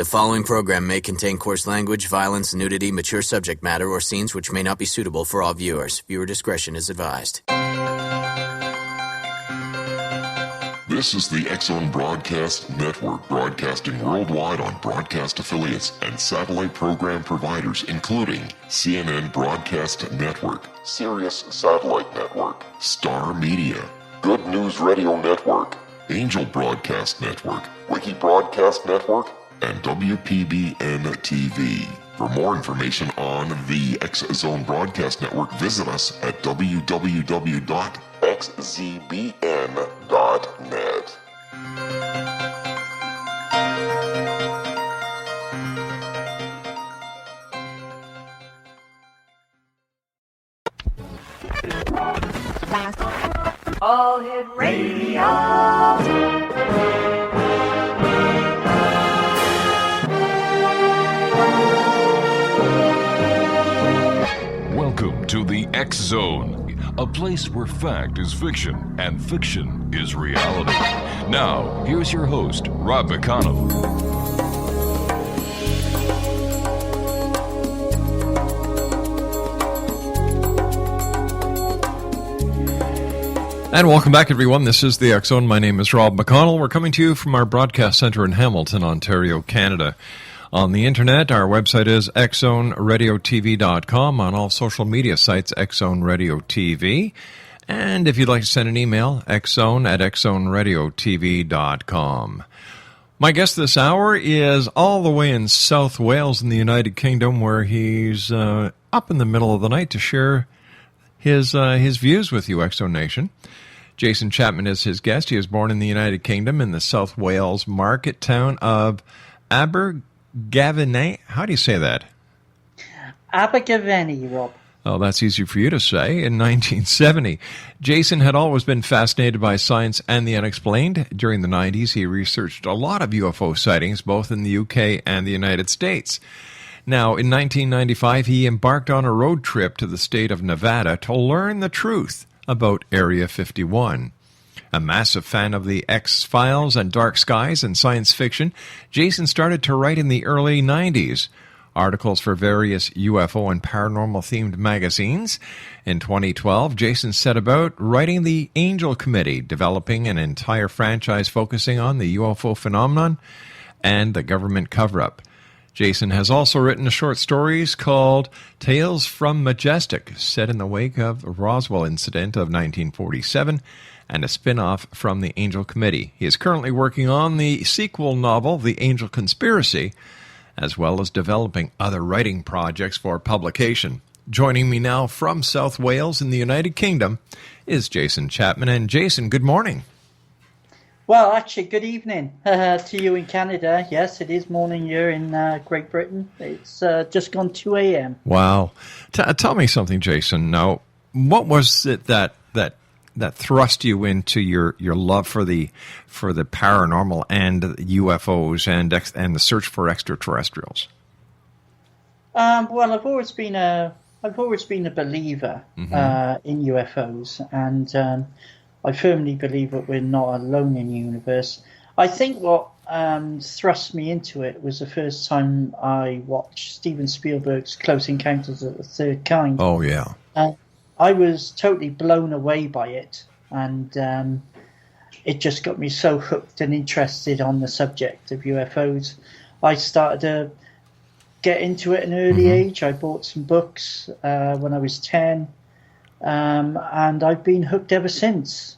The following program may contain coarse language, violence, nudity, mature subject matter, or scenes which may not be suitable for all viewers. Viewer discretion is advised. This is the X-Zone Broadcast Network, broadcasting worldwide on broadcast affiliates and satellite program providers, including CNN Broadcast Network, Sirius Satellite Network, Star Media, Good News Radio Network, Angel Broadcast Network, Wiki Broadcast Network, and WPBN TV. For more information on the X-Zone Broadcast Network, visit us at www.xzbn.net. All Hit Radio. Welcome to the X-Zone, a place where fact is fiction and fiction is reality. Now, here's your host, Rob McConnell. And welcome back, everyone. This is the X-Zone. My name is Rob McConnell. We're coming to you from our broadcast center in Hamilton, Ontario, Canada. On the internet, our website is xzoneradiotv.com. On all social media sites, X-Zone Radio TV. And if you'd like to send an email, xzone@xzoneradiotv.com. My guest this hour is all the way in South Wales in the United Kingdom, where he's up in the middle of the night to share his views with you, X-Zone Nation. Jason Chapman is his guest. He was born in the United Kingdom in the South Wales market town of Abergavenny. How do you say that? Abergavenny, Rob. Oh, that's easy for you to say. In 1970, Jason had always been fascinated by science and the unexplained. During the 90s, he researched a lot of UFO sightings, both in the UK and the United States. Now, in 1995, he embarked on a road trip to the state of Nevada to learn the truth about Area 51. A massive fan of the X-Files and dark skies and science fiction, Jason started to write in the early 90s, articles for various UFO and paranormal-themed magazines. In 2012, Jason set about writing the Angel Committee, developing an entire franchise focusing on the UFO phenomenon and the government cover-up. Jason has also written short stories called Tales from Majestic, set in the wake of the Roswell incident of 1947, and a spin-off from the Angel Committee. He is currently working on the sequel novel, The Angel Conspiracy, as well as developing other writing projects for publication. Joining me now from South Wales in the United Kingdom is Jason Chapman. And Jason, good morning. Well, actually, good evening to you in Canada. Yes, it is morning here in Great Britain. It's just gone 2 a.m. Wow. Tell me something, Jason. Now, what was it that thrust you into your love for the paranormal and UFOs and the search for extraterrestrials? Well, I've always been a believer in UFOs, and I firmly believe that we're not alone in the universe. I think what thrust me into it was the first time I watched Steven Spielberg's Close Encounters of the Third Kind. Oh, yeah. I was totally blown away by it, and it just got me so hooked and interested on the subject of UFOs. I started to get into it at an early age. I bought some books when I was 10. And I've been hooked ever since.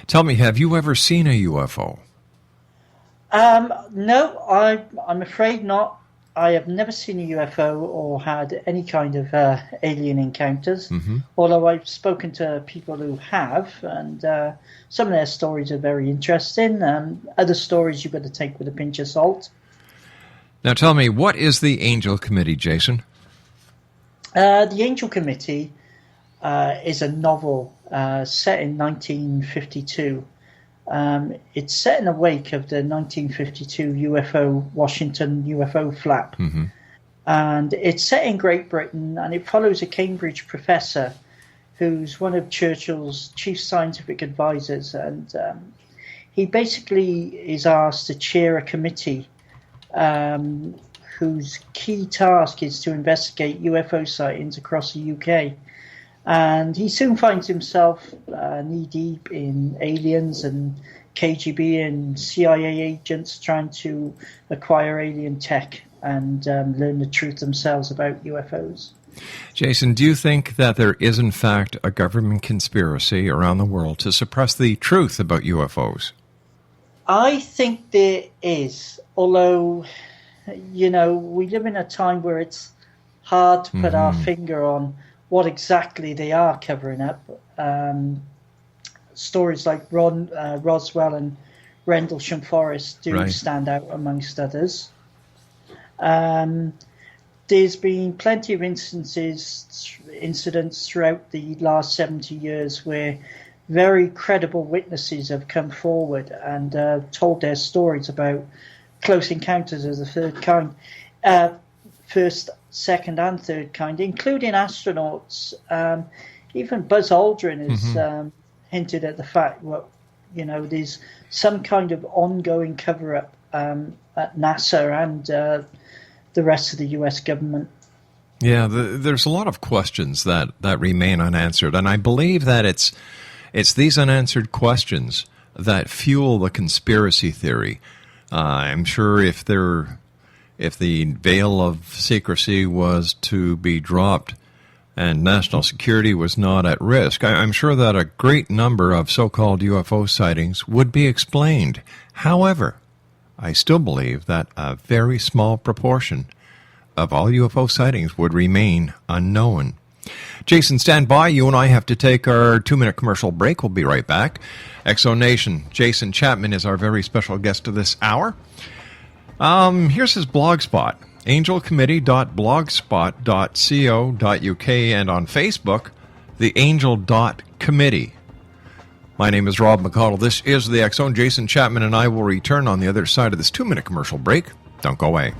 Tell me, have you ever seen a UFO? No, I'm afraid not. I have never seen a UFO or had any kind of alien encounters, although I've spoken to people who have, and some of their stories are very interesting. Other stories you've got to take with a pinch of salt. Now tell me, what is the Angel Committee, Jason? The Angel Committee is a novel set in 1952. It's set in the wake of the 1952 Washington UFO flap. And it's set in Great Britain, and it follows a Cambridge professor who's one of Churchill's chief scientific advisors. And he basically is asked to chair a committee whose key task is to investigate UFO sightings across the UK. And he soon finds himself knee-deep in aliens and KGB and CIA agents trying to acquire alien tech and learn the truth themselves about UFOs. Jason, do you think that there is, in fact, a government conspiracy around the world to suppress the truth about UFOs? I think there is, although, we live in a time where it's hard to put our finger on what exactly they are covering up. Stories like Roswell and Rendlesham Forest do stand out amongst others. There's been plenty of incidents throughout the last 70 years where very credible witnesses have come forward and told their stories about close encounters of the third kind, first, second, and third kind, including astronauts. Even Buzz Aldrin has hinted at the fact that there's some kind of ongoing cover-up at NASA and the rest of the U.S. government. Yeah, there's a lot of questions that remain unanswered, and I believe that it's these unanswered questions that fuel the conspiracy theory. I'm sure if the veil of secrecy was to be dropped and national security was not at risk, I'm sure that a great number of so-called UFO sightings would be explained. However, I still believe that a very small proportion of all UFO sightings would remain unknown. Jason, stand by. You and I have to take our 2-minute commercial break. We'll be right back. Exonation, Jason Chapman is our very special guest of this hour. Here's his blog spot, angelcommittee.blogspot.co.uk, and on Facebook, the Angel.Committee. My name is Rob McConnell. This is the X Zone. Jason Chapman and I will return on the other side of this 2-minute commercial break. Don't go away.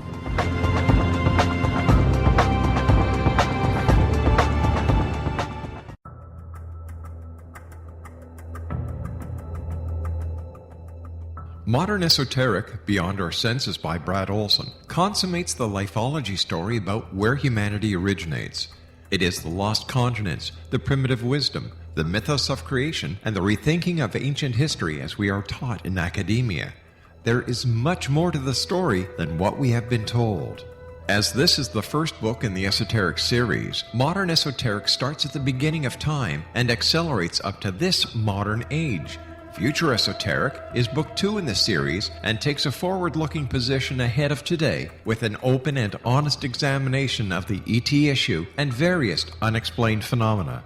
Modern Esoteric, Beyond Our Senses by Brad Olson, consummates the lifology story about where humanity originates. It is the lost continents, the primitive wisdom, the mythos of creation, and the rethinking of ancient history as we are taught in academia. There is much more to the story than what we have been told. As this is the first book in the Esoteric series, Modern Esoteric starts at the beginning of time and accelerates up to this modern age. Future Esoteric is book 2 in the series and takes a forward-looking position ahead of today with an open and honest examination of the ET issue and various unexplained phenomena.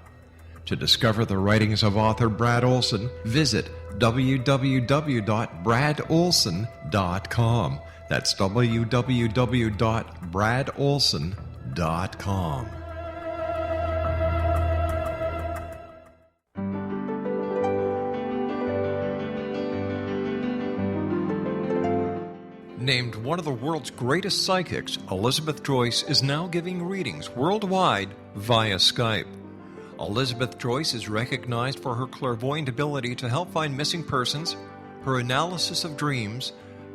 To discover the writings of author Brad Olson, visit www.bradolson.com. That's www.bradolson.com. Named one of the world's greatest psychics, Elizabeth Joyce is now giving readings worldwide via Skype. Elizabeth Joyce is recognized for her clairvoyant ability to help find missing persons, her analysis of dreams,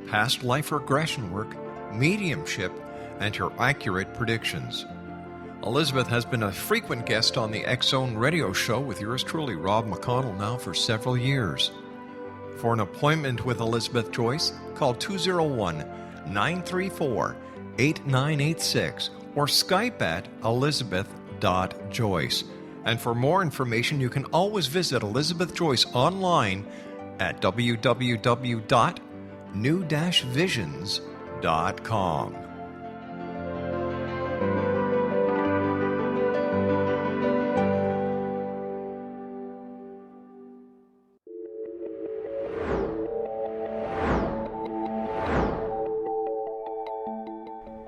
past life regression work, mediumship, and her accurate predictions. Elizabeth has been a frequent guest on the X Zone radio show with yours truly, Rob McConnell, now for several years. For an appointment with Elizabeth Joyce, call 201-934-8986 or Skype at elizabeth.joyce. And for more information, you can always visit Elizabeth Joyce online at www.new-visions.com.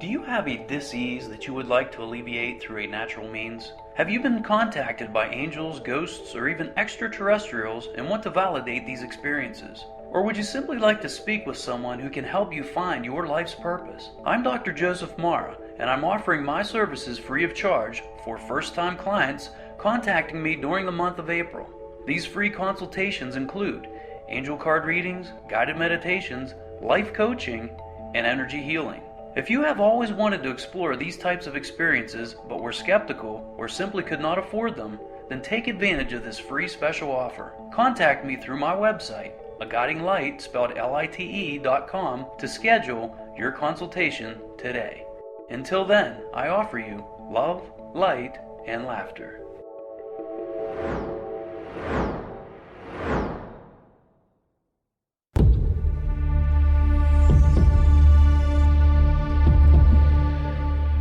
Do you have a dis-ease that you would like to alleviate through a natural means? Have you been contacted by angels, ghosts, or even extraterrestrials and want to validate these experiences? Or would you simply like to speak with someone who can help you find your life's purpose? I'm Dr. Joseph Mara, and I'm offering my services free of charge for first-time clients contacting me during the month of April. These free consultations include angel card readings, guided meditations, life coaching, and energy healing. If you have always wanted to explore these types of experiences but were skeptical or simply could not afford them, then take advantage of this free special offer. Contact me through my website, aguidinglight, spelled LITE.com, to schedule your consultation today. Until then, I offer you love, light, and laughter.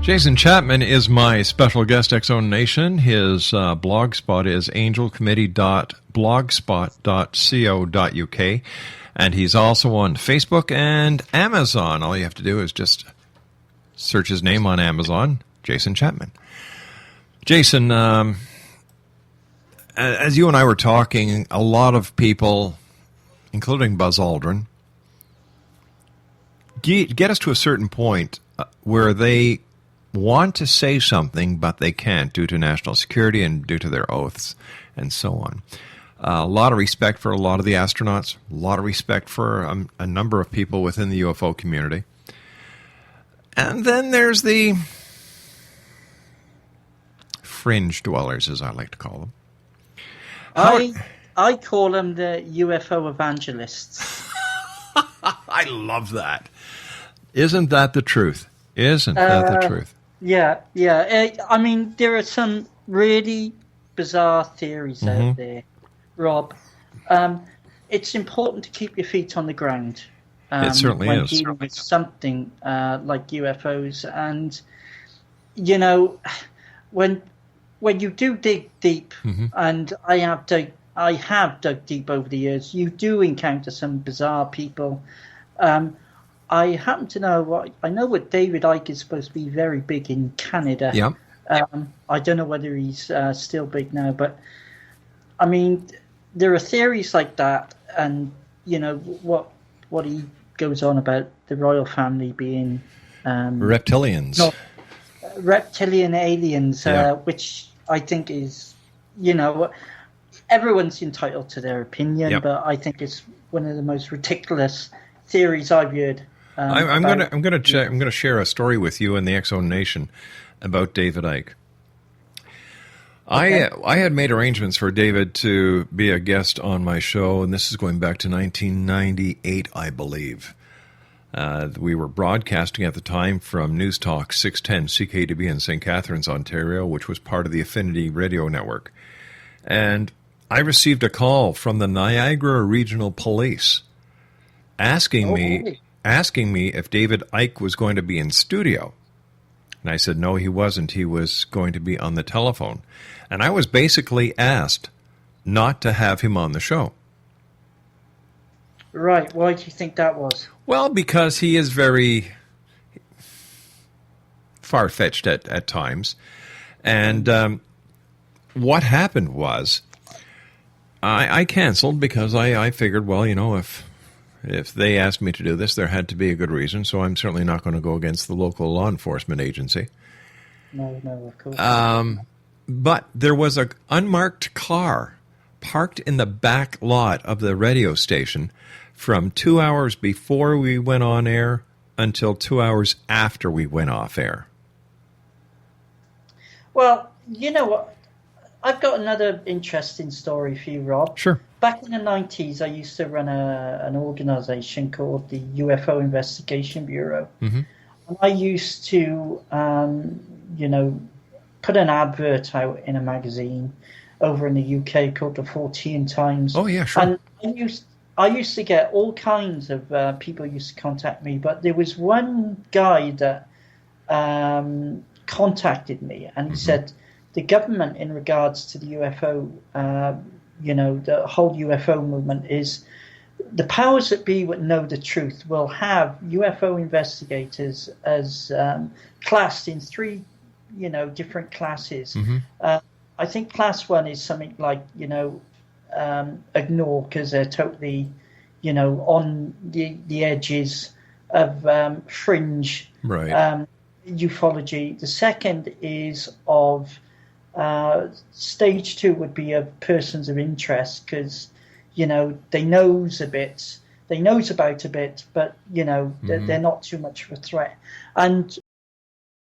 Jason Chapman is my special guest, X-Zone Nation. His blog spot is angelcommittee.blogspot.co.uk, and he's also on Facebook and Amazon. All you have to do is just search his name on Amazon, Jason Chapman. Jason, as you and I were talking, a lot of people, including Buzz Aldrin, get us to a certain point where they want to say something, but they can't due to national security and due to their oaths and so on. A lot of respect for a lot of the astronauts, a lot of respect for a number of people within the UFO community. And then there's the fringe dwellers, as I like to call them. I call them the UFO evangelists. I love that. Isn't that the truth? Isn't that the truth? Yeah. I mean, there are some really bizarre theories out there, Rob. It's important to keep your feet on the ground. It certainly when is. dealing with something like UFOs. And, you know, when you do dig deep, and I have dug deep over the years, you do encounter some bizarre people. I happen to know I know what David Icke is supposed to be very big in Canada. Yeah. I don't know whether he's still big now, but I mean, there are theories like that, and you know what he goes on about the royal family being reptilians, reptilian aliens, which I think is, you know, everyone's entitled to their opinion, but I think it's one of the most ridiculous theories I've heard. I'm going to share a story with you and the X-Zone Nation about David Icke. Okay. I had made arrangements for David to be a guest on my show, and this is going back to 1998, I believe. We were broadcasting at the time from News Talk 610 CKDB in St. Catharines, Ontario, which was part of the Affinity Radio Network. And I received a call from the Niagara Regional Police asking me if David Icke was going to be in studio. And I said, no, he wasn't. He was going to be on the telephone. And I was basically asked not to have him on the show. Right. Why do you think that was? Well, because he is very far-fetched at times. And what happened was I canceled because I figured, well, you know, if they asked me to do this, there had to be a good reason, so I'm certainly not going to go against the local law enforcement agency. No, of course. But there was an unmarked car parked in the back lot of the radio station from 2 hours before we went on air until 2 hours after we went off air. Well, you know what? I've got another interesting story for you, Rob. Sure. Back in the 90s, I used to run an organization called the UFO Investigation Bureau. Mm-hmm. And I used to, put an advert out in a magazine over in the UK called the 14 Times. Oh, yeah, sure. And I used to get all kinds of people used to contact me, but there was one guy that contacted me, and he said the government, in regards to the UFO, the whole UFO movement, is the powers that be that know the truth will have UFO investigators as classed in three, different classes. Mm-hmm. I think class one is something like, ignore because they're totally, on the edges of fringe ufology. The second is of stage two would be of persons of interest because, they knows a bit, they nose about a bit, but they're not too much of a threat. And